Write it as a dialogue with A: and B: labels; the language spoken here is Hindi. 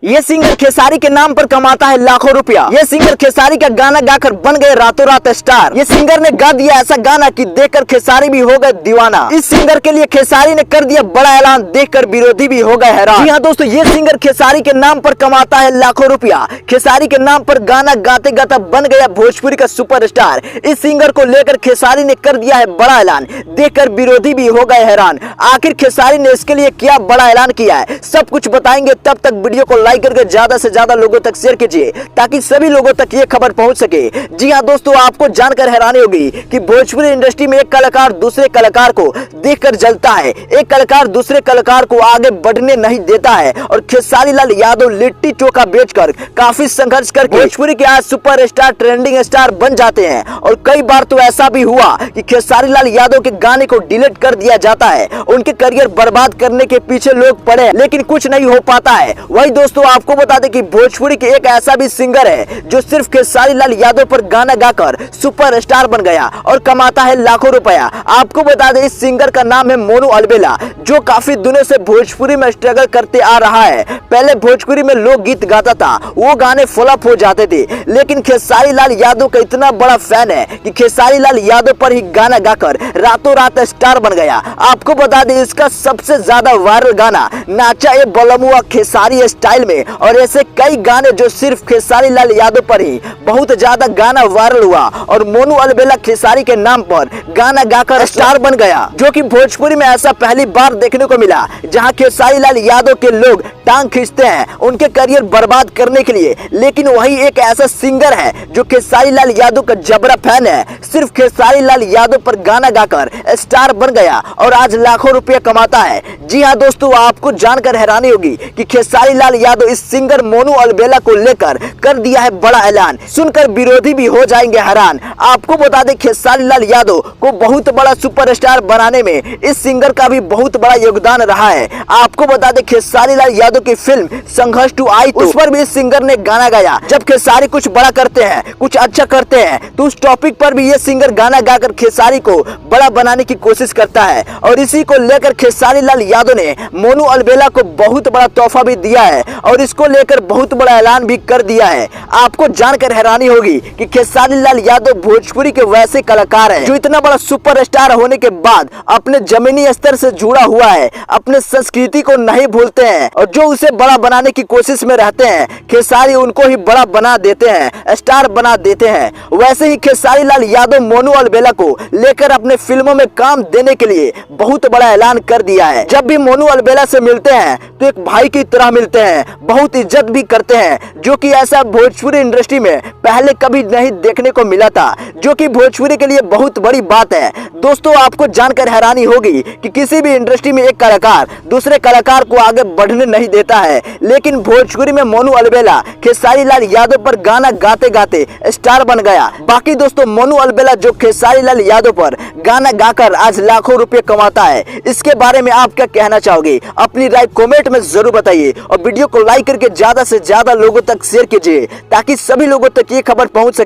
A: ये सिंगर खेसारी के नाम पर कमाता है लाखों रुपया। ये सिंगर खेसारी का गाना गाकर बन गए रातों रात स्टार। ये सिंगर ने गा दिया ऐसा गाना कि देखकर खेसारी भी हो गए दीवाना। इस सिंगर के लिए खेसारी ने कर दिया बड़ा ऐलान, देखकर विरोधी भी हो गए हैरान। जी हाँ दोस्तों, ये सिंगर खेसारी के नाम पर कमाता है लाखों रुपया। खेसारी के नाम पर गाना गाते गाता बन गया भोजपुरी का सुपरस्टार। इस सिंगर को लेकर खेसारी ने कर दिया है बड़ा ऐलान, देखकर विरोधी भी हो गए हैरान। आखिर खेसारी ने इसके लिए क्या बड़ा ऐलान किया है, सब कुछ बताएंगे। तब तक वीडियो को लाइक करके ज्यादा से ज्यादा लोगों तक शेयर कीजिए ताकि सभी लोगों तक ये खबर पहुंच सके। जी हां दोस्तों, आपको जानकर हैरानी होगी कि भोजपुरी इंडस्ट्री में एक कलाकार दूसरे कलाकार को देखकर जलता है, एक कलाकार दूसरे कलाकार को आगे बढ़ने नहीं देता है। और खेसारी लाल यादव लिट्टी चोखा बेचकर काफी संघर्ष करके भोजपुरी के आज सुपरस्टार, ट्रेंडिंग स्टार बन जाते हैं। और कई बार तो ऐसा भी हुआ कि खेसारी लाल यादव के गाने को डिलीट कर दिया जाता है। उनके करियर बर्बाद करने के पीछे लोग पड़े, लेकिन कुछ नहीं हो पाता है। वही दोस्तों, आपको बता दें कि भोजपुरी के एक ऐसा भी सिंगर है जो सिर्फ खेसारी लाल यादव पर गाना गाकर सुपरस्टार बन गया और कमाता है लाखों रुपया। आपको बता दें, इस सिंगर का नाम है मोनू अलबेला, जो काफी दिनों से भोजपुरी में स्ट्रगल करते आ रहा है। पहले भोजपुरी में लोक गीत गाता था, वो गाने फ्लॉप हो जाते थे, लेकिन खेसारी लाल यादव का इतना बड़ा फैन है कि खेसारी लाल यादव पर ही गाना गाकर रातों रात स्टार बन गया। आपको बता दें, इसका सबसे ज्यादा वायरल गाना नाचा ए बलमुआ खेसारी स्टाइल में, और ऐसे कई गाने जो सिर्फ खेसारी लाल यादव पर ही बहुत ज्यादा गाना वायरल हुआ। और मोनू अलबेला खेसारी के नाम पर गाना गाकर स्टार बन गया, जो कि भोजपुरी में ऐसा पहली बार देखने को मिला, जहां खेसारी लाल यादव के लोग टांग खींचते हैं उनके करियर बर्बाद करने के लिए। लेकिन वही एक ऐसा सिंगर है जो खेसारी लाल यादव का जबरा फैन है, सिर्फ खेसारी लाल यादव पर गाना गाकर स्टार बन गया और आज लाखों रुपया कमाता है। जी हाँ दोस्तों, आपको जानकर हैरानी होगी कि खेसारी लाल यादव इस सिंगर मोनू अलबेला को लेकर कर दिया है बड़ा ऐलान। सुनकर विरोधी भी हो जाएंगे हैरान। आपको बता दें, खेसारी लाल यादव को बहुत बड़ा सुपरस्टार बनाने में इस सिंगर का भी बहुत बड़ा योगदान रहा है। आपको बता दें, खेसारी लाल यादव की फिल्म संघर्ष 2 आई तो उस पर भी इस सिंगर ने गाना गाया। जब खेसारी कुछ बड़ा करते हैं, कुछ अच्छा करते हैं, तो उस टॉपिक पर भी ये सिंगर गाना गाकर खेसारी को बड़ा बनाने की कोशिश करता है। और इसी को लेकर खेसारी लाल यादव ने मोनू अलबेला को बहुत बड़ा तोहफा भी दिया है और इसको लेकर बहुत बड़ा ऐलान भी कर दिया है। आपको जानकर हैरानी होगी कि खेसारी लाल यादव भोजपुरी के वैसे कलाकार हैं जो इतना बड़ा सुपरस्टार होने के बाद अपने जमीनी स्तर से जुड़ा हुआ है, अपने संस्कृति को नहीं भूलते हैं और जो उसे बड़ा बनाने की कोशिश में रहते हैं, खेसारी उनको ही बड़ा बना देते हैं, स्टार बना देते हैं। वैसे ही खेसारी लाल यादव मोनू अलबेला को लेकर अपने फिल्मों में काम देने के लिए बहुत बड़ा ऐलान कर दिया है। जब भी मोनू अलबेला से मिलते हैं तो एक भाई की तरह मिलते हैं, बहुत इज्जत भी करते हैं, जो कि ऐसा भोजपुरी इंडस्ट्री में पहले कभी नहीं देखने को मिला था, जो कि भोजपुरी के लिए बहुत बड़ी बात है। दोस्तों, आपको जानकर हैरानी होगी कि किसी भी इंडस्ट्री में एक कलाकार दूसरे कलाकार को आगे बढ़ने नहीं देता है, लेकिन भोजपुरी में मोनू अलबेला खेसारी लाल यादव पर गाना गाते गाते स्टार बन गया। बाकी दोस्तों, मोनू अलबेला जो खेसारी लाल यादव पर गाना गाकर आज लाखों रुपए कमाता है, इसके बारे में आप क्या कहना चाहोगे? अपनी राय कमेंट में जरूर बताइए और वीडियो को लाइक करके ज्यादा से ज्यादा लोगों तक शेयर कीजिए ताकि सभी लोगों तक ये खबर पहुंच सके।